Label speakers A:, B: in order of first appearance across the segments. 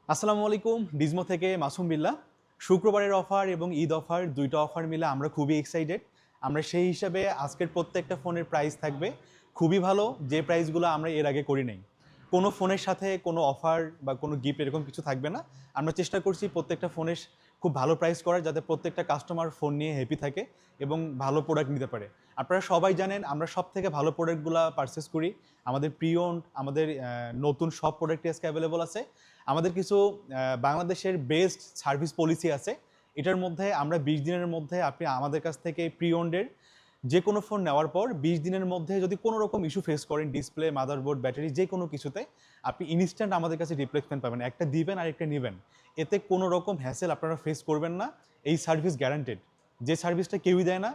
A: আসসালামু আলাইকুম, ডিজমো থেকে মাসুম বিল্লাহ। শুক্রবারের অফার এবং ঈদ অফার দুইটা অফার মিলে আমরা খুবই এক্সাইটেড। আমরা সেই হিসাবে আজকের প্রত্যেকটা ফোনের প্রাইস থাকবে খুবই ভালো, যে প্রাইসগুলো আমরা এর আগে করি নাই। কোনো ফোনের সাথে কোনো অফার বা কোনো গিফট এরকম কিছু থাকবে না। আমরা চেষ্টা করছি প্রত্যেকটা ফোনের খুব ভালো প্রাইস করার, যাতে প্রত্যেকটা কাস্টমার ফোন নিয়ে হ্যাপি থাকে এবং ভালো প্রোডাক্ট নিতে পারে। আপনারা সবাই জানেন আমরা সব থেকে ভালো প্রোডাক্টগুলো পারচেস করি। আমাদের প্রিয়ন্ড, আমাদের নতুন সব প্রোডাক্টই আজকে অ্যাভেলেবল আছে। আমাদের কিছু বাংলাদেশের বেস্ট সার্ভিস পলিসি আছে। এটার মধ্যে আমরা 20 দিনের মধ্যে আপনি আমাদের কাছ থেকে প্রি ওন্ডের যে কোনো ফোন নেওয়ার পর 20 দিনের মধ্যে যদি কোনো রকম ইস্যু ফেস করেন, ডিসপ্লে, মাদারবোর্ড, ব্যাটারি, যে কোনো কিছুতে, আপনি ইনস্ট্যান্ট আমাদের কাছে রিপ্লেসমেন্ট পাবেন। একটা দিবেন আর একটা নেবেন, এতে কোনো রকম হ্যাসেল আপনারা ফেস করবেন না। এই সার্ভিস গ্যারান্টেড, যে সার্ভিসটা কেউই দেয় না।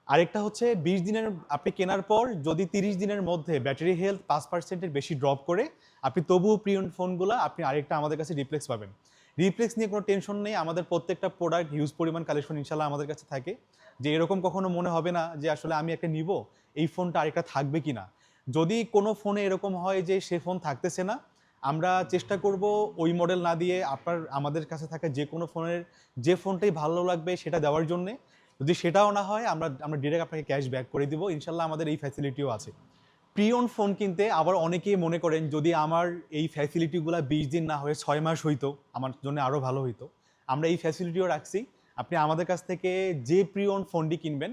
A: আরেকটা হচ্ছে 20 দিনের আপনি কেনার পর যদি 30 দিনের মধ্যে ব্যাটারি হেলথ 5%-এর বেশি ড্রপ করে, আপনি তবুও প্রিয়ন ফোনগুলো আপনি আরেকটা আমাদের কাছে রিপ্লেক্স পাবেন। রিপ্লেক্স নিয়ে কোনো টেনশন নেই, আমাদের প্রত্যেকটা প্রোডাক্ট হিউজ পরিমাণ কালেকশন ইনশাল্লাহ আমাদের কাছে থাকে। যে এরকম কখনো মনে হবে না যে আসলে আমি একটা নিব, এই ফোনটা আরেকটা থাকবে কি না। যদি কোনো ফোনে এরকম হয় যে সে ফোন থাকতেছে না, আমরা চেষ্টা করব ওই মডেল না দিয়ে আমাদের কাছে থাকা যে কোনো ফোনের যে ফোনটাই ভালো লাগবে সেটা দেওয়ার জন্যে। যদি সেটাও না হয় আমরা আমরা ডিরেক্ট আপনাকে ক্যাশ ব্যাক করে দিব ইনশাল্লাহ, আমাদের এই ফ্যাসিলিটিও আছে। প্রি ওন ফোন কিনতে আবার অনেকেই মনে করেন যদি আমার এই ফ্যাসিলিটিগুলো 20 দিন না হয়ে 6 মাস হইতো আমার জন্য আরও ভালো হইতো। আমরা এই ফ্যাসিলিটিও রাখছি। আপনি আমাদের কাছ থেকে যে প্রি ওন ফোনটি কিনবেন,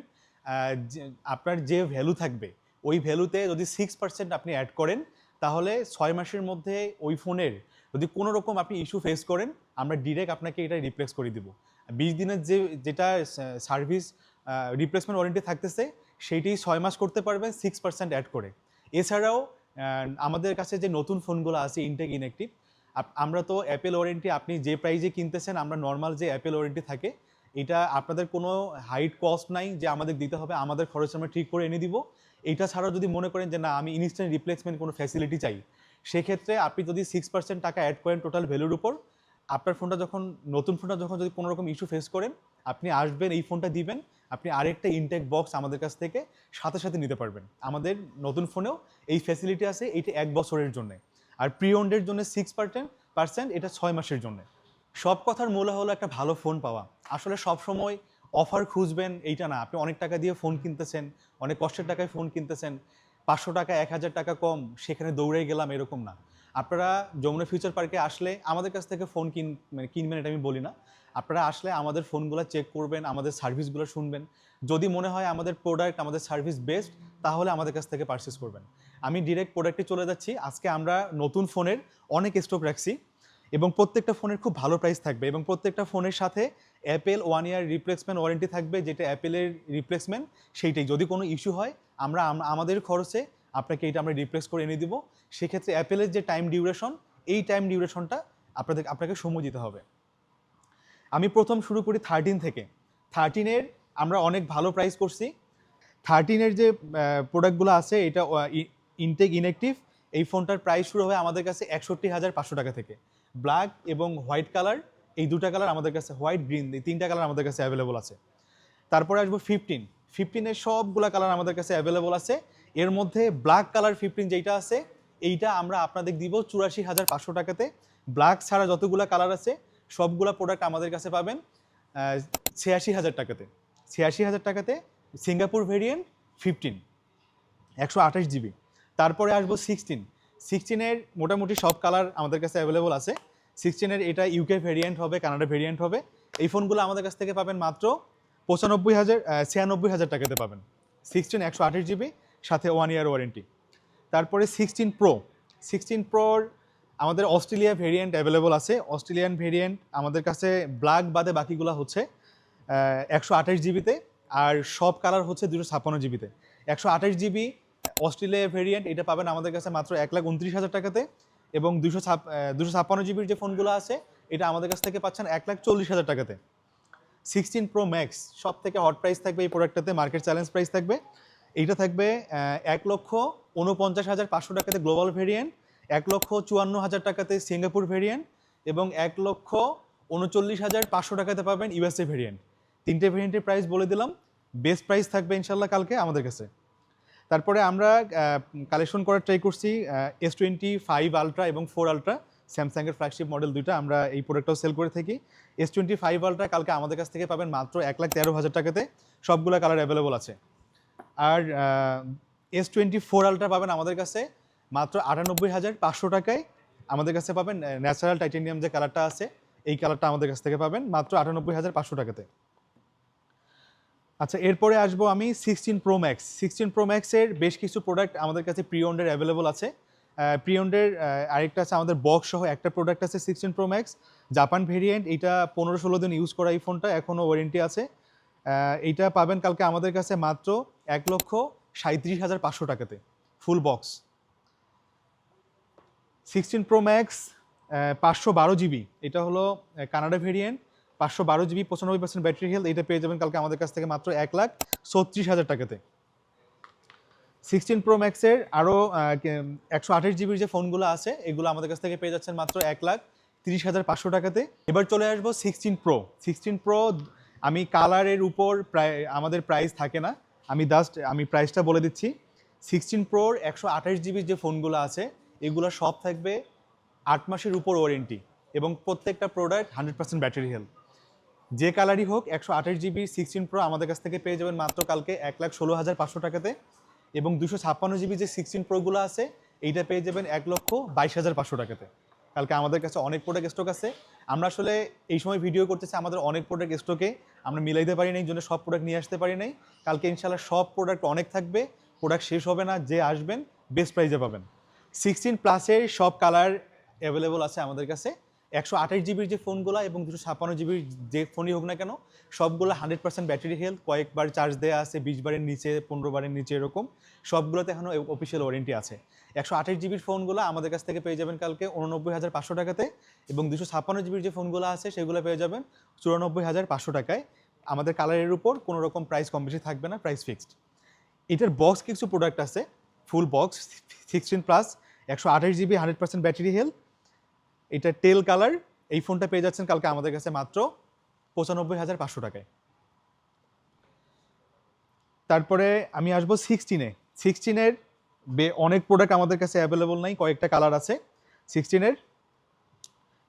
A: আপনার যে ভ্যালু থাকবে ওই ভ্যালুতে যদি 6% আপনি অ্যাড করেন, তাহলে 6 মাসের মধ্যে ওই ফোনের যদি কোনো রকম আপনি ইস্যু ফেস করেন, আমরা ডিরেক্ট আপনাকে এটা রিপ্লেস করে দিব। 20 দিনের যেটা সার্ভিস রিপ্লেসমেন্ট ওয়ারেন্টি থাকতেছে, সেইটি 6 মাস করতে পারবেন 6% অ্যাড করে। এছাড়াও আমাদের কাছে যে নতুন ফোনগুলো আছে ইনটেক ইনঅ্যাক্টিভ, আমরা তো অ্যাপেল ওয়ারেন্টি আপনি যে প্রাইজে কিনতেছেন, আমরা নর্মাল যে অ্যাপেল ওয়ারেন্টি থাকে এটা আপনাদের কোনো হাইড কস্ট নাই যে আমাদের দিতে হবে, আমাদের খরচ আমরা ঠিক করে এনে দিব। এইটা ছাড়াও যদি মনে করেন যে না আমি ইনস্ট্যান্ট রিপ্লেসমেন্ট কোনো ফ্যাসিলিটি চাই, সেক্ষেত্রে আপনি যদি 6% টাকা অ্যাড করেন টোটাল ভ্যালুর উপর, আপনার ফোনটা যখন নতুন ফোনটা যখন যদি কোনো রকম ইস্যু ফেস করেন, আপনি আসবেন, এই ফোনটা দিবেন, আপনি আরেকটা ইনটেক বক্স আমাদের কাছ থেকে সাথে সাথে নিতে পারবেন। আমাদের নতুন ফোনেও এই ফ্যাসিলিটি আছে, এইটা 1 বছরের জন্য। আর প্রি ওন্ডের জন্য 6%, এটা 6 মাসের জন্য। সব কথার মূল হলো একটা ভালো ফোন পাওয়া। আসলে সব সময় অফার খুঁজবেন এইটা না, আপনি অনেক টাকা দিয়ে ফোন কিনতেছেন, অনেক কষ্টের টাকায় ফোন কিনতেছেন, 500 টাকা 1000 টাকা কম সেখানে দৌড়ে গেলাম এরকম না। আপনারা যমুনা ফিউচার পার্কে আসলে আমাদের কাছ থেকে ফোন কিনবেন এটা আমি বলি না। আপনারা আসলে আমাদের ফোনগুলো চেক করবেন, আমাদের সার্ভিসগুলো শুনবেন। যদি মনে হয় আমাদের প্রোডাক্ট, আমাদের সার্ভিস বেস্ট, তাহলে আমাদের কাছ থেকে পারচেস করবেন। আমি ডিরেক্ট প্রোডাক্টে চলে যাচ্ছি। আজকে আমরা নতুন ফোনের অনেক স্টক রাখছি এবং প্রত্যেকটা ফোনের খুব ভালো প্রাইস থাকবে এবং প্রত্যেকটা ফোনের সাথে অ্যাপেল 1 ইয়ার রিপ্লেসমেন্ট ওয়ারেন্টি থাকবে, যেটা অ্যাপেলের রিপ্লেসমেন্ট সেইটাই। যদি কোনো ইস্যু হয় আমাদের খরচে আপনাকে এটা আমরা রিপ্লেস করে এনে দিব। সেক্ষেত্রে অ্যাপেলের যে টাইম ডিউরেশন, এই টাইম ডিউরেশনটা আপনাকে সময় দিতে হবে। আমি প্রথম শুরু করি 13 থেকে। 13-এর আমরা অনেক ভালো প্রাইস করছি। 13-এর যে প্রোডাক্টগুলো আছে এটা ইনটেক ইনঅ্যাক্টিভ, এই ফোনটার প্রাইস শুরু হয় আমাদের কাছে 61,500 টাকা থেকে। ব্ল্যাক এবং হোয়াইট কালার, এই দুটা কালার আমাদের কাছে, হোয়াইট গ্রিন, এই তিনটা কালার আমাদের কাছে অ্যাভেলেবল আছে। তারপরে আসবো 15-এর সবগুলা কালার আমাদের কাছে অ্যাভেলেবল আছে। এর মধ্যে ব্ল্যাক কালার 15 যেটা আছে, এইটা আমরা আপনাদের দিব 84,500 টাকাতে। ব্ল্যাক ছাড়া যতগুলো কালার আছে সবগুলা প্রোডাক্ট আমাদের কাছে পাবেন 86,000 টাকাতে। 86,000 টাকাতে সিঙ্গাপুর ভেরিয়েন্ট 15, 128 জিবি। তারপরে আসবো 16-এর মোটামুটি সব কালার আমাদের কাছে অ্যাভেলেবল আছে। 16-এর এটা ইউকে ভেরিয়েন্ট হবে, কানাডা ভেরিয়েন্ট হবে। এই ফোনগুলো আমাদের কাছ থেকে পাবেন মাত্র 96,000 টাকাতে পাবেন। 16 128 জিবি, সাথে 1 ইয়ার ওয়ারেন্টি। তারপরে 16 প্রোর আমাদের অস্ট্রেলিয়া ভেরিয়েন্ট অ্যাভেলেবল আছে। অস্ট্রেলিয়ান ভেরিয়েন্ট আমাদের কাছে ব্ল্যাক বাদে বাকিগুলো হচ্ছে 128 জিবিতে, আর সব কালার হচ্ছে 256 জিবিতে। 128 জিবি অস্ট্রেলিয়া ভেরিয়েন্ট এটা পাবেন আমাদের কাছে মাত্র 1,29,000 টাকাতে, এবং 256 জিবির যে ফোনগুলো আছে এটা আমাদের কাছ থেকে পাচ্ছেন 1,40,000 টাকাতে। 16 প্রো ম্যাক্স সব থেকে হট প্রাইস থাকবে এই প্রোডাক্টটাতে, মার্কেট চ্যালেঞ্জ প্রাইস থাকবে। এইটা থাকবে 1,49,500 টাকাতে গ্লোবাল ভেরিয়েন্ট, 1,54,000 টাকাতে সিঙ্গাপুর ভেরিয়েন্ট, এবং 1,39,500 টাকাতে পাবেন ইউএসএ ভেরিয়েন্ট। তিনটে ভেরিয়েন্টের প্রাইস বলে দিলাম। বেস্ট প্রাইস থাকবে ইনশাল্লাহ কালকে আমাদের কাছে। তারপরে আমরা কালেকশন করার ট্রাই করছি S25 আলট্রা এবং 4 আলট্রা, স্যামসাংয়ের ফ্ল্যাগশিপ মডেল দুইটা আমরা এই প্রোডাক্টটাও সেল করে থাকি। S25 আলট্রা কালকে আমাদের কাছ থেকে পাবেন মাত্র 1,13,000 টাকাতে, সবগুলো কালার অ্যাভেলেবল আছে। আর S24 আলট্রা পাবেন আমাদের কাছে মাত্র 98,500 টাকায়। আমাদের কাছে পাবেন ন্যাচারাল টাইটেনিয়াম যে কালারটা আছে, এই কালারটা আমাদের কাছ থেকে পাবেন মাত্র 98,500 টাকাতে। আচ্ছা, এরপরে আসবো আমি 16 প্রো ম্যাক্স। 16 প্রো ম্যাক্সের বেশ কিছু প্রোডাক্ট আমাদের কাছে প্রি ওন্ডের অ্যাভেলেবল আছে। প্রি ওন্ডের আরেকটা আছে আমাদের বক্স সহ একটা প্রোডাক্ট আছে 16 প্রো ম্যাক্স জাপান ভেরিয়েন্ট। এইটা 15-16 দিন ইউজ করা এই ফোনটা, এখনও ওয়ারেন্টি আছে। এইটা পাবেন কালকে আমাদের কাছে মাত্র 1,37,500 টাকাতে full box. 16 pro max 512 GB, এটা হলো Canada variant, 512 GB, 95% battery health. এটা পেয়ে যাবেন কালকে আমাদের কাছ থেকে মাত্র 1,36,000 টাকাতে। 16 প্রো ম্যাক্সের আরও 128 জিবির যে ফোনগুলো আছে এগুলো আমাদের কাছ থেকে পেয়ে যাচ্ছেন মাত্র 1,30,500 টাকাতে। এবার চলে আসবো 16 প্রো। 16 প্রো আমি কালারের উপর প্রায় আমাদের প্রাইস থাকে না, আমি প্রাইসটা বলে দিচ্ছি। 16 প্রোর 128 জিবির যে ফোনগুলো আছে এগুলো সব থাকবে 8 মাসের উপর ওয়ারেন্টি এবং প্রত্যেকটা প্রোডাক্ট 100% ব্যাটারি হেলথ। যে কালারই হোক 128 জিবি 16 প্রো আমাদের কাছ থেকে পেয়ে যাবেন মাত্র কালকে 1,16,500 টাকাতে। এবং 256 জিবি যে 16 প্রোগুলো আছে এইটা পেয়ে যাবেন 1,22,500 টাকাতে। কালকে আমাদের কাছে অনেক প্রোডাক্ট স্টক আছে। আমরা আসলে এই সময় ভিডিও করতেছি, আমাদের অনেক প্রোডাক্ট স্টকে আমরা মিলাইতে পারি নাই, জন্য সব প্রোডাক্ট নিয়ে আসতে পারি নাই। কালকে ইনশাল্লাহ সব প্রোডাক্ট অনেক থাকবে, প্রোডাক্ট শেষ হবে না, যে আসবেন বেস্ট প্রাইসে পাবেন। 16 প্লাসের সব কালার অ্যাভেলেবল আছে আমাদের কাছে। 128 জিবির যে ফোনগুলো এবং 256 জিবির যে ফোনই হোক না কেন সবগুলো 100% ব্যাটারি হেলথ, কয়েকবার চার্জ দেওয়া আছে, 20 বারের নিচে 15 বারের নিচে, এরকম সবগুলোতে এখনও অফিসিয়াল ওয়ারেন্টি আছে। 128 জিবির ফোনগুলো আমাদের কাছ থেকে পেয়ে যাবেন কালকে 89,500 টাকাতে এবং 256 জিবির যে ফোনগুলো আছে সেগুলো পেয়ে যাবেন 94,500 টাকায়। আমাদের কালারের উপর কোনো রকম প্রাইস কম বেশি থাকবে না, প্রাইস ফিক্সড। এটার বক্স কিছু প্রোডাক্ট আছে, full box 16 plus 128 GB 100% battery health, এটা টেল কালার। এই ফোনটা পেয়ে যাচ্ছেন কালকে আমাদের কাছে মাত্র 95,500 টাকায়। তারপরে আমি আসবো 16-এ। 16-এর অনেক প্রোডাক্ট আমাদের কাছে অ্যাভেলেবল নাই, কয়েকটা কালার আছে। 16-এর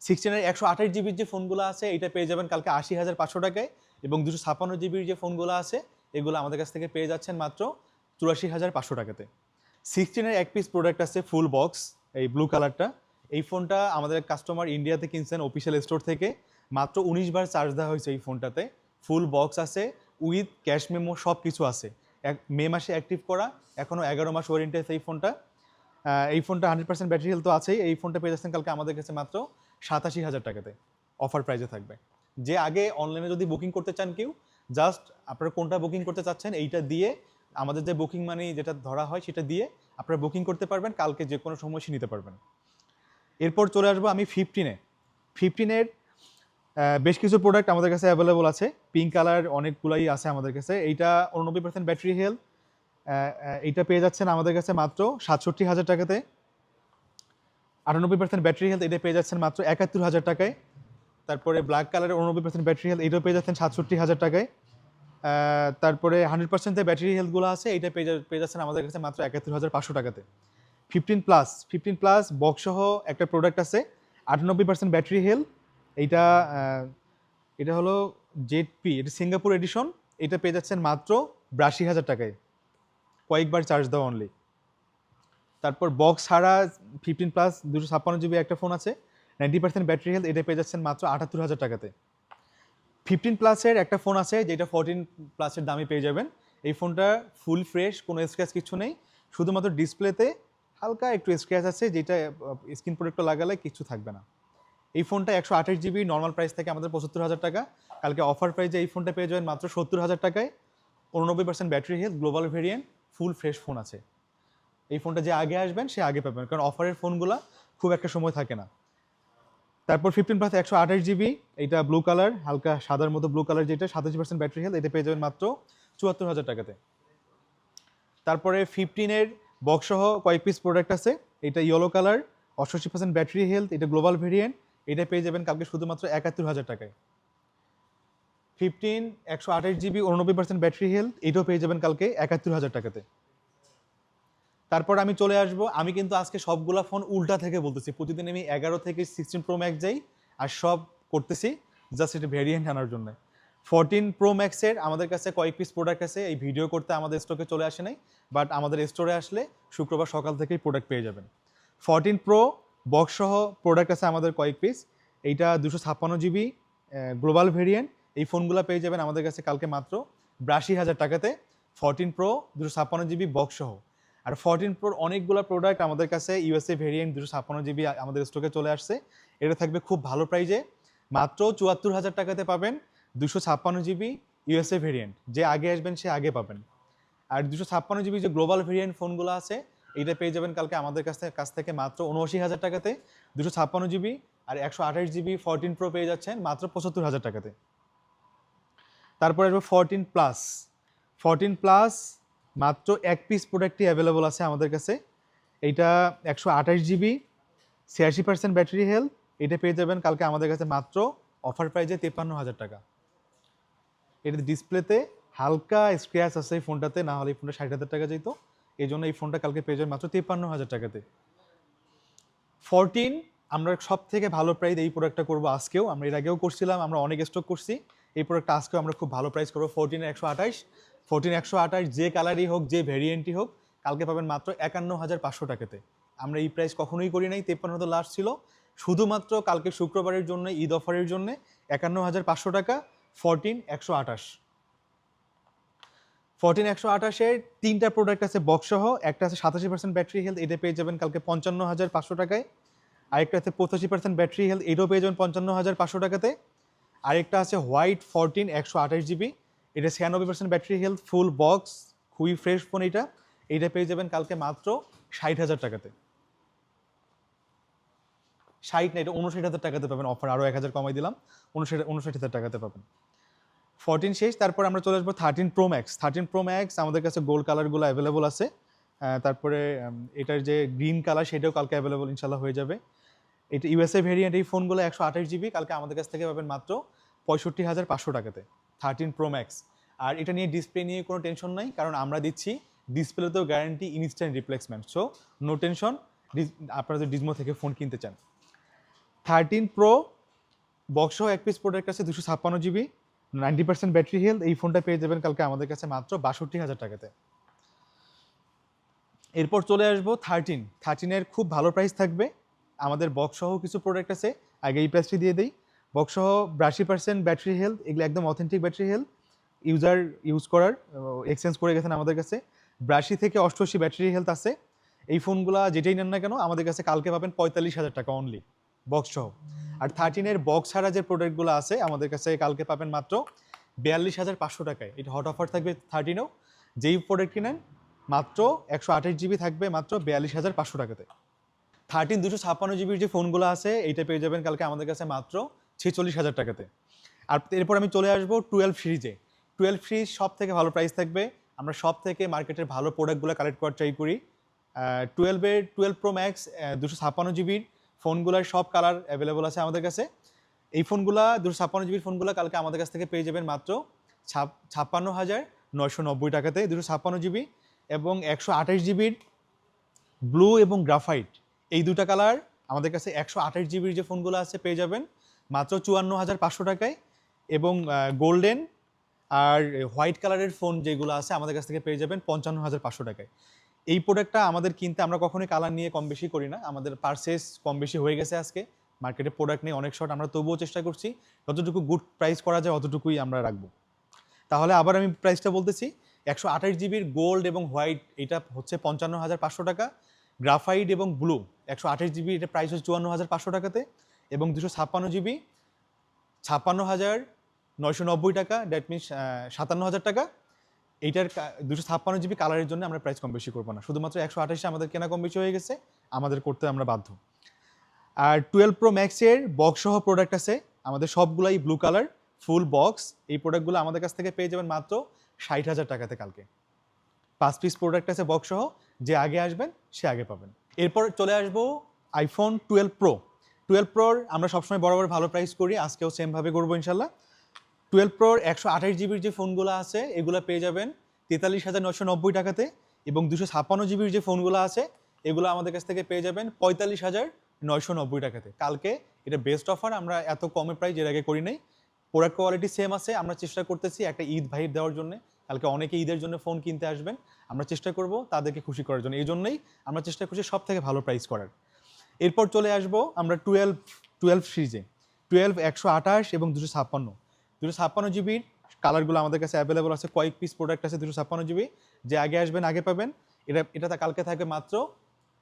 A: 128 জিবির যে ফোনগুলো আছে এটা পেয়ে যাবেন কালকে 80,500 টাকায় এবং 256 জিবির যে ফোনগুলো আছে এগুলো আমাদের কাছ থেকে পেয়ে যাচ্ছেন মাত্র 84,500 টাকাতে। 16-এর এক পিস প্রোডাক্ট আছে ফুল বক্স, এই ব্লু কালারটা। এই ফোনটা আমাদের কাস্টমার ইন্ডিয়াতে কিনছেন অফিসিয়াল স্টোর থেকে, মাত্র 19 বার চার্জ দেওয়া হয়েছে এই ফোনটাতে। ফুল বক্স আছে উইথ ক্যাশ মেমো, সব কিছু আছে। মে মাসে অ্যাক্টিভ করা, এখনও 11 মাস ওয়ারেন্টি আছে এই ফোনটা। এই ফোনটা 100% ব্যাটারি হেলথ তো আছেই। এই ফোনটা পেয়ে যাচ্ছেন কালকে আমাদের কাছে মাত্র 87,000 টাকাতে, অফার প্রাইসে থাকবে। যে আগে অনলাইনে যদি বুকিং করতে চান কেউ, জাস্ট আপনারা কোনটা বুকিং করতে চাচ্ছেন এইটা দিয়ে আমাদের যে বুকিং মানি যেটা ধরা হয় সেটা দিয়ে আপনারা বুকিং করতে পারবেন, কালকে যে কোনো সময় সে নিতে পারবেন। এরপর চলে আসবো আমি 15-এ। 15-এর বেশ কিছু প্রোডাক্ট আমাদের কাছে অ্যাভেলেবল আছে, পিঙ্ক কালার অনেকগুলাই আছে আমাদের কাছে। এইটা 89% ব্যাটারি হেলথ, এইটা পেয়ে যাচ্ছেন আমাদের কাছে মাত্র 67,000 টাকাতে। 98% ব্যাটারি হেলথ, এটা পেয়ে যাচ্ছেন মাত্র 71,000 টাকায়। তারপরে ব্ল্যাক কালারের 89% ব্যাটারি হেলথ, এটাও পেয়ে যাচ্ছেন 67,000 টাকায়। তারপরে 100% ব্যাটারি হেলথগুলো আছে, এইটা পেয়ে যাচ্ছেন আমাদের কাছে মাত্র 71,500 টাকাতে। 15 প্লাস বক্স সহ একটা প্রোডাক্ট আছে 98% ব্যাটারি হেলথ। এইটা এটা হলো জেডপি, এটা সিঙ্গাপুর এডিশন। এটা পেয়ে যাচ্ছেন মাত্র 82,000 টাকায়, কয়েকবার চার্জ দেওয়া অনলি। তারপর বক্স ছাড়া 15 প্লাস 256 জিবি একটা ফোন আছে 90% ব্যাটারি হেলথ, এটা পেয়ে যাচ্ছেন মাত্র 78,000 টাকাতে। 15 প্লাসের একটা ফোন আছে যেটা 14 প্লাসের দামে পেয়ে যাবেন। এই ফোনটা ফুল ফ্রেশ, কোনো স্ক্র্যাচ কিছু নেই, শুধুমাত্র ডিসপ্লেতে হালকা একটু স্ক্র্যাচ আছে, যেটা স্ক্রিন প্রোটেক্টর লাগালে কিছু থাকবে না। এই ফোনটা 128 জিবি, নর্মাল প্রাইস থেকে আমাদের 75,000 টাকা, কালকে অফার প্রাইসে এই ফোনটা পেয়ে যাবেন মাত্র 70,000 টাকায়। 89% battery health, global variant, full fresh phone আছে। এই ফোনটা যে আগে আসবেন সে আগে পাবেন, কারণ অফারের ফোনগুলো খুব একটা সময় থাকে না। তারপর 15 প্লাস 128 জিবি, এইটা ব্লু কালার, হালকা সাদার মতো ব্লু কালার, যেটা 87% ব্যাটারি হেলথ, এটা পেয়ে যাবেন মাত্র 74,000 টাকাতে। তারপরে 15-এর বক্স সহ কয়েক পিস প্রোডাক্ট আছে, এটা ইয়েলো কালার, 88% ব্যাটারি হেলথ, এটা গ্লোবাল ভেরিয়েন্ট, এটা পেয়ে যাবেন কালকে শুধুমাত্র 71,000 টাকায়। 15 128 জিবি 89% ব্যাটারি হেলথ, এটাও পেয়ে যাবেন কালকে 71,000 টাকাতে। তারপর আমি চলে আসবো, আমি কিন্তু আজকে সবগুলা ফোন উল্টা থেকে বলতেছি, প্রতিদিন আমি 11 থেকে 16 প্রো ম্যাক্স যাই আর সব করতেছি জাস্ট এটা ভেরিয়েন্ট আনার জন্য। 14 প্রো ম্যাক্সের আমাদের কাছে কয়েক পিস প্রোডাক্ট আছে, এই ভিডিও করতে আমাদের স্টকে চলে আসে নাই, বাট আমাদের স্টোরে আসলে শুক্রবার সকাল থেকেই প্রোডাক্ট পেয়ে যাবেন। 14 প্রো বক্স সহ প্রোডাক্ট আছে আমাদের কয়েক পিস, এইটা 256 জিবি গ্লোবাল ভেরিয়েন্ট, এই ফোনগুলো পেয়ে যাবেন আমাদের কাছে কালকে মাত্র 82,000 টাকাতে। 14 প্রো 256 জিবি বক্স সহ। আর 14 প্রোর অনেকগুলো প্রোডাক্ট আমাদের কাছে ইউএসএ ভেরিয়েন্ট 256 জিবি আমাদের স্টকে চলে আসছে, এটা থাকবে খুব ভালো প্রাইজে, মাত্র 74,000 টাকাতে পাবেন 256 জিবি ইউএসএ ভেরিয়েন্ট, যে আগে আসবেন সে আগে পাবেন। আর 256 জিবি যে গ্লোবাল ভেরিয়েন্ট ফোনগুলো আছে এইটা পেয়ে যাবেন কালকে আমাদের কাছ থেকে মাত্র 79,000 টাকাতে 256 জিবি। আর 128 জিবি 14 প্রো পেয়ে যাচ্ছেন মাত্র 75,000 টাকাতে। তারপরে আসবে 14 প্লাস। 14 প্লাস মাত্র এক পিস প্রোডাক্টই অ্যাভেলেবল আছে আমাদের কাছে, এইটা 128 জিবি 86% ব্যাটারি হেলথ, এটা পেয়ে যাবেন কালকে আমাদের কাছে মাত্র অফার প্রাইজে 53,000 টাকা। এটাতে ডিসপ্লেতে হালকা স্ক্র্যাচ আছে এই ফোনটাতে, না হলে এই ফোনটা 60,000 টাকা যেত, এই জন্য এই ফোনটা কালকে পেয়ে যাবেন মাত্র 53,000 টাকাতে। 14 আমরা সব থেকে ভালো প্রাইস এই প্রোডাক্টটা করবো আজকেও, আমরা এর আগেও করছিলাম, আমরা অনেক স্টক করছি, এই প্রোডাক্টটা আজকেও আমরা খুব ভালো প্রাইস করবো। 14 128 যে কালারই হোক যে ভেরিয়েন্টই হোক কালকে পাবেন মাত্র 51,500 টাকাতে। আমরা এই প্রাইস কখনোই করি নাই, 53 তো লাস্ট ছিল, শুধুমাত্র কালকে শুক্রবারের জন্য ঈদ অফারের জন্য 51,500 টাকা। 14 128 14 128-এর তিনটা প্রোডাক্ট আছে বক্স সহ, একটা আছে 87% ব্যাটারি হেলথ, এটা পেয়ে যাবেন কালকে 55,500 টাকায়। আরেকটা আছে 85% ব্যাটারি হেলথ, এটাও পেয়ে যাবেন 55,500 টাকাতে। আরেকটা আছে হোয়াইট 14 128 জিবি, এটা 96% ব্যাটারি হেলথ, ফুল বক্স, খুবই ফ্রেশ ফোন এইটা পেয়ে যাবেন কালকে মাত্র 60,000 টাকাতে। 60 না, এটা 59,000 টাকাতে পাবেন, অফার আরও 1,000 কমাই দিলাম, 59,000 টাকাতে পাবেন। 14 শেষ, তারপর আমরা চলে আসবো 13 প্রো ম্যাক্স। 13 প্রো ম্যাক্স আমাদের কাছে গোল্ড কালারগুলো অ্যাভেলেবল আছে, তারপরে এটার যে গ্রিন কালার সেটাও কালকে অ্যাভেলেবল ইনশাল্লাহ হয়ে যাবে। এটা ইউএসএ ভেরিয়েন্ট, এই ফোনগুলো 128 জিবি কালকে আমাদের কাছ থেকে পাবেন মাত্র 65,500 টাকাতে 13 প্রো ম্যাক্স। আর এটা নিয়ে ডিসপ্লে নিয়ে কোনো টেনশন নাই, কারণ আমরা দিচ্ছি ডিসপ্লেতেও guarantee instant replacement, so no tension আপনারা যদি ডিজমো থেকে ফোন কিনতে চান। 13 প্রো বক্স সহ এক পিস প্রোডাক্ট আছে 256 জিবি 90% ব্যাটারি হেলথ, এই ফোনটা পেয়ে যাবেন কালকে আমাদের কাছে মাত্র 62,000 টাকাতে। এরপর চলে আসবো 13-এর খুব ভালো প্রাইস থাকবে, আমাদের বক্স সহ কিছু প্রোডাক্ট আছে, আগে এই প্রাইসটি দিয়ে দিই। বক্স সহ 82% ব্যাটারি হেলথ, এগুলো একদম অথেন্টিক ব্যাটারি হেলথ, ইউজ করার এক্সচেঞ্জ করে গেছেন আমাদের কাছে। 82 থেকে 88 ব্যাটারি হেলথ আছে, এই ফোনগুলো যেটাই নেন না কেন আমাদের কাছে কালকে পাবেন 45,000 টাকা অনলি বক্স সহ। আর 13-এর বক্স ছাড়া যে প্রোডাক্টগুলো আছে আমাদের কাছে কালকে পাবেন মাত্র 42,500 টাকায়, এটা হট অফার থাকবে 13-এও, যেই প্রোডাক্ট কিনেন মাত্র 128 জিবি থাকবে মাত্র 42,500 টাকাতে। 13 256 জিবির যে ফোনগুলো আছে এইটা পেয়ে যাবেন কালকে আমাদের কাছে মাত্র 46,000 টাকাতে। আর এরপর আমি চলে আসবো 12 সিরিজে। 12 সিরিজ সব থেকে ভালো প্রাইস থাকবে, আমরা সব থেকে মার্কেটের ভালো প্রোডাক্টগুলো কালেক্ট করার ট্রাই করি। 12 প্রো ম্যাক্স 256 জিবির ফোনগুলোর সব কালার অ্যাভেলেবল আছে আমাদের কাছে। এই ফোনগুলো 256 জিবির ফোনগুলো কালকে আমাদের কাছ থেকে পেয়ে যাবেন মাত্র 56,990 টাকাতে 256 জিবি, এবং 128 জিবির ব্লু এবং গ্রাফাইট এই দুটা কালার আমাদের কাছে 128 জিবির যে ফোনগুলো আছে পেয়ে যাবেন মাত্র 54,500 টাকায়, এবং গোল্ডেন আর হোয়াইট কালারের ফোন যেগুলো আছে আমাদের কাছ থেকে পেয়ে যাবেন 55,500 টাকায়। এই প্রোডাক্টটা আমাদের কিনতে আমরা কখনোই কালার নিয়ে কম বেশি করি না, আমাদের পারচেস কম বেশি হয়ে গেছে আজকে, মার্কেটে প্রোডাক্ট নিয়ে অনেক শর্ট, আমরা তবুও চেষ্টা করছি যতটুকু গুড প্রাইস করা যায় অতটুকুই আমরা রাখবো। তাহলে আবার আমি প্রাইসটা বলতেছি, 128 জিবির গোল্ড এবং হোয়াইট এটা হচ্ছে 55,500 টাকা, গ্রাফাইট এবং ব্লু 128 জিবি এটা প্রাইস হচ্ছে 54,500 টাকাতে, এবং 256 জিবি 56,990 টাকা, দ্যাট মিনস 57,000 টাকা। এইটার 256 জিবি কালারের জন্য আমরা প্রাইস কম বেশি করবো না, শুধুমাত্র 128 আমাদের কেনা কম বেশি হয়ে গেছে, আমাদের করতে আমরা বাধ্য। আর 12 প্রো ম্যাক্সের বক্স সহ প্রোডাক্ট আছে আমাদের সবগুলাই ব্লু কালার ফুল বক্স, এই প্রোডাক্টগুলো আমাদের কাছ থেকে পেয়ে যাবেন মাত্র 60,000 টাকাতে কালকে। 5 পিস প্রোডাক্ট আছে বক্স সহ, যে আগে আসবেন সে আগে পাবেন। এরপর চলে আসবো আইফোন 12 প্রো। 12 প্রোর আমরা সবসময় বরাবর ভালো প্রাইস করি, আজকেও সেমভাবে করবো ইনশাল্লাহ। 12 প্রোর 128 জিবির যে ফোনগুলো আছে এগুলো পেয়ে যাবেন 43,990 টাকাতে, এবং 256 জিবির যে ফোনগুলো আছে এগুলো আমাদের কাছ থেকে পেয়ে যাবেন 45,990 টাকাতে। কালকে এটা বেস্ট অফার, আমরা এত কমে প্রাইস এর আগে করি নাই। প্রোডাক্ট কোয়ালিটি সেম আছে, আমরা চেষ্টা করতেছি একটা ঈদ ভাইব দেওয়ার জন্য। কালকে অনেকে ঈদের জন্য ফোন কিনতে আসবেন, আমরা চেষ্টা করব তাদেরকে খুশি করার জন্য। এই জন্যই আমরা চেষ্টা করছি সব থেকে ভালো প্রাইস করার। এরপর চলে আসবো আমরা 12 সিরিজে। 12 128 এবং 256 জিবির কালারগুলো আমাদের কাছে অ্যাভেলেবল আছে, কয়েক পিস প্রোডাক্ট আছে 256 জিবি। যে আগে আসবেন আগে পাবেন। এটা কালকে থাকবে মাত্র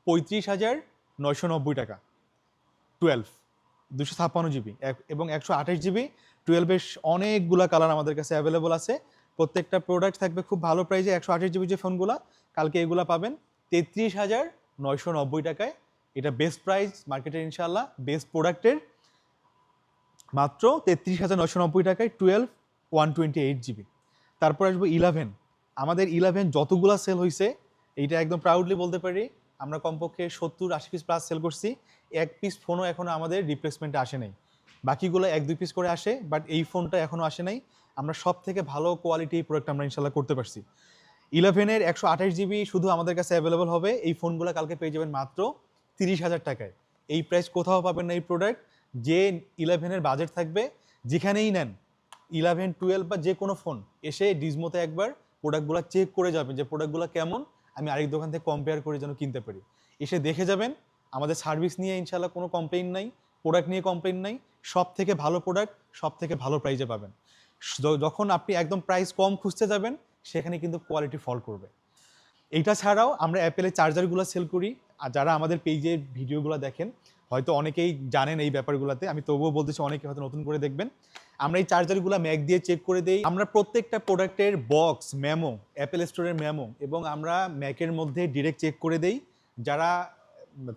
A: 35,990 টাকা। 12 256 জিবি এবং 128 জিবি। 12-এর অনেকগুলা কালার আমাদের কাছে অ্যাভেলেবল আছে, প্রত্যেকটা প্রোডাক্ট থাকবে খুব ভালো প্রাইসে। 128 জিবি যে ফোনগুলো কালকে এগুলো পাবেন 33,990 টাকায়। এটা বেস্ট প্রাইস মার্কেটের, ইনশাল্লাহ বেস্ট প্রোডাক্টের মাত্র 33,990 টাকায় 12 128 জিবি। তারপর আসবো 11। আমাদের 11 যতগুলা সেল হয়েছে এইটা একদম প্রাউডলি বলতে পারি আমরা কমপক্ষে 70-80 পিস প্লাস সেল করছি। এক পিস ফোনও এখনও আমাদের রিপ্লেসমেন্টে আসে নাই, বাকিগুলো 1-2 পিস করে আসে, বাট এই ফোনটা এখনও আসে নাই। আমরা সব থেকে ভালো কোয়ালিটি প্রোডাক্ট আমরা ইনশাল্লাহ করতে পারছি। 11-এর 128 জিবি শুধু আমাদের কাছে অ্যাভেলেবল হবে। এই ফোনগুলো কালকে পেয়ে যাবেন মাত্র 30,000 টাকায়। এই প্রাইস কোথাও পাবেন না এই প্রোডাক্ট। যে 11-এর বাজেট থাকবে যেখানেই নেন, 11, 12 বা যে কোনো ফোন, এসে ডিজমোতে একবার প্রোডাক্টগুলো চেক করে যাবেন যে প্রোডাক্টগুলো কেমন, আমি আরেক দোকান থেকে কম্পেয়ার করে যেন কিনতে পারি। এসে দেখে যাবেন। আমাদের সার্ভিস নিয়ে ইনশাল্লাহ কোনো কমপ্লেইন নাই, প্রোডাক্ট নিয়ে কমপ্লেইন নাই। সব থেকে ভালো প্রোডাক্ট সব থেকে ভালো প্রাইসে পাবেন। যখন আপনি একদম প্রাইস কম খুঁজতে যাবেন সেখানে কিন্তু কোয়ালিটি ফল করবে। এইটা ছাড়াও আমরা অ্যাপেলের চার্জারগুলো সেল করি। আর যারা আমাদের পেজে ভিডিওগুলো দেখেন হয়তো অনেকেই জানেন এই ব্যাপারগুলোতে, আমি তবুও বলতেছি অনেকে হয়তো নতুন করে দেখবেন। আমরা এই চার্জারগুলো ম্যাক দিয়ে চেক করে দেই। আমরা প্রত্যেকটা প্রোডাক্টের বক্স মেমো, অ্যাপেল স্টোরের মেমো এবং আমরা ম্যাকের মধ্যে ডিরেক্ট চেক করে দেই। যারা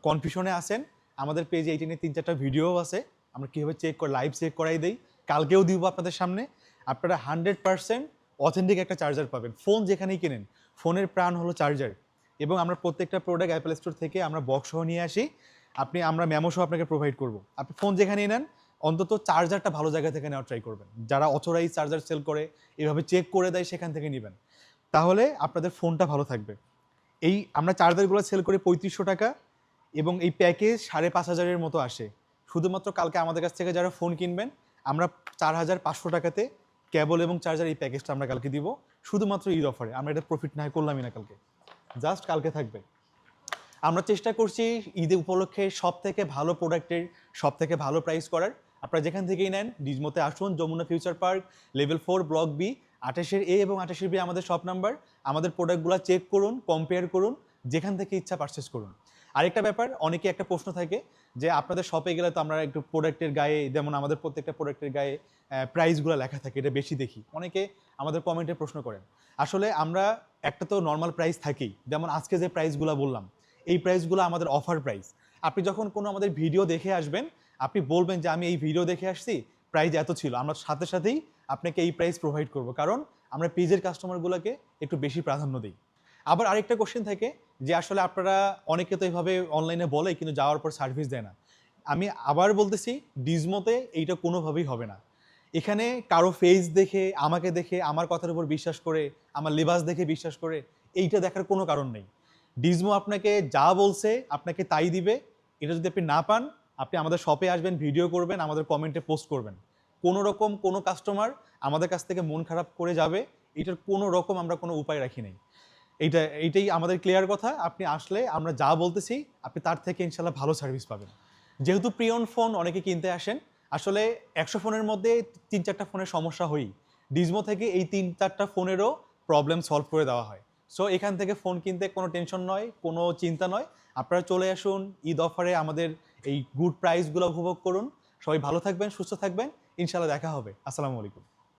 A: কনফিউশনে আছেন আমাদের পেজে এইটা নিয়ে 3-4টা ভিডিও আছে, আমরা কীভাবে চেক করে লাইভ চেক করাই দেই। কালকেও দিব আপনাদের সামনে। আপনারা 100% অথেন্টিক একটা চার্জার পাবেন। ফোন যেখানেই কেনেন, ফোনের প্রাণ হলো চার্জার। এবং আমরা প্রত্যেকটা প্রোডাক্ট অ্যাপেল স্টোর থেকে আমরা বক্স সহ নিয়ে আসি। আমরা মেমো সহ আপনাকে প্রোভাইড করব। আপনি ফোন যেখানেই নেন অন্তত চার্জারটা ভালো জায়গা থেকে নেওয়ার ট্রাই করবেন। যারা অথরাইজ চার্জার সেল করে এভাবে চেক করে দেয় সেখান থেকে নেবেন, তাহলে আপনাদের ফোনটা ভালো থাকবে। আমরা চার্জারগুলো সেল করি 3500 টাকা এবং এই প্যাকেজ 5,500-এর মতো আসে। শুধুমাত্র কালকে আমাদের কাছ থেকে যারা ফোন কিনবেন আমরা 4,500 টাকাতে কেবল এবং চার্জার এই প্যাকেজটা আমরা কালকে দিব, শুধুমাত্র ঈদ অফারে। আমরা এটা প্রফিট না করলামই না, কালকে জাস্ট কালকে থাকবে। আমরা চেষ্টা করছি ঈদ উপলক্ষে সব থেকে ভালো প্রোডাক্টের সব থেকে ভালো প্রাইস করার। আপনারা যেখান থেকেই নেন ডিজমোতে আসুন, Jamuna future park level 4 block B 28-এ এবং 28-এ বি আমাদের শপ নাম্বার। আমাদের প্রোডাক্টগুলো চেক করুন, কম্পেয়ার করুন, যেখান থেকে ইচ্ছা পারচেস করুন। আরেকটা ব্যাপার, অনেকে একটা প্রশ্ন থাকে যে আপনাদের শপে গেলে তো আমরা একটু প্রোডাক্টের গায়ে, যেমন আমাদের প্রত্যেকটা প্রোডাক্টের গায়ে প্রাইসগুলো লেখা থাকে, এটা বেশি দেখি। অনেকে আমাদের কমেন্টে প্রশ্ন করেন। আসলে আমরা একটা তো নর্মাল প্রাইস থাকেই, যেমন আজকে যে প্রাইসগুলো বললাম এই প্রাইসগুলো আমাদের অফার প্রাইস। আপনি যখন কোনো আমাদের ভিডিও দেখে আসবেন আপনি বলবেন যে আমি এই ভিডিও দেখে আসছি, প্রাইস এত ছিল, আমরা সাথে সাথেই আপনাকে এই প্রাইস প্রোভাইড করব, কারণ আমরা পেজের কাস্টমারগুলোকে একটু বেশি প্রাধান্য দিই। আবার আরেকটা কোশ্চেন থাকে যে আসলে আপনারা অনেকে তো এইভাবে অনলাইনে বলে কিন্তু যাওয়ার পর সার্ভিস দেয় না। আমি আবার বলতেছি ডিজমোতে এইটা কোনোভাবেই হবে না। এখানে কারো ফেস দেখে, আমাকে দেখে, আমার কথার উপর বিশ্বাস করে, আমার লেবাস দেখে বিশ্বাস করে এইটা দেখার কোনো কারণ নেই। ডিজমো আপনাকে যা বলছে আপনাকে তাই দিবে। এটা যদি আপনি না পান আপনি আমাদের শপে আসবেন, ভিডিও করবেন, আমাদের কমেন্টে পোস্ট করবেন। কোনো রকম কোনো কাস্টমার আমাদের কাছ থেকে মন খারাপ করে যাবে এটার কোনো রকম আমরা কোনো উপায় রাখি নাই। এইটাই আমাদের ক্লিয়ার কথা। আপনি আসলে আমরা যা বলতেছি আপনি তার থেকে ইনশাল্লাহ ভালো সার্ভিস পাবেন। যেহেতু প্রিয়ন ফোন অনেকে কিনতে আসেন, আসলে 100 ফোনের মধ্যে 3-4টা ফোনের সমস্যা হয়ই। ডিজমো থেকে এই 3-4টা ফোনেরও প্রবলেম সলভ করে দেওয়া হয়। সো এখান থেকে ফোন কিনতে কোনো টেনশন নয়, কোনো চিন্তা নয়। আপনারা চলে আসুন ঈদ অফারে, আমাদের এই গুড প্রাইসগুলো উপভোগ করুন। সবাই ভালো থাকবেন, সুস্থ থাকবেন, ইনশাল্লাহ দেখা হবে। আসসালামু আলাইকুম।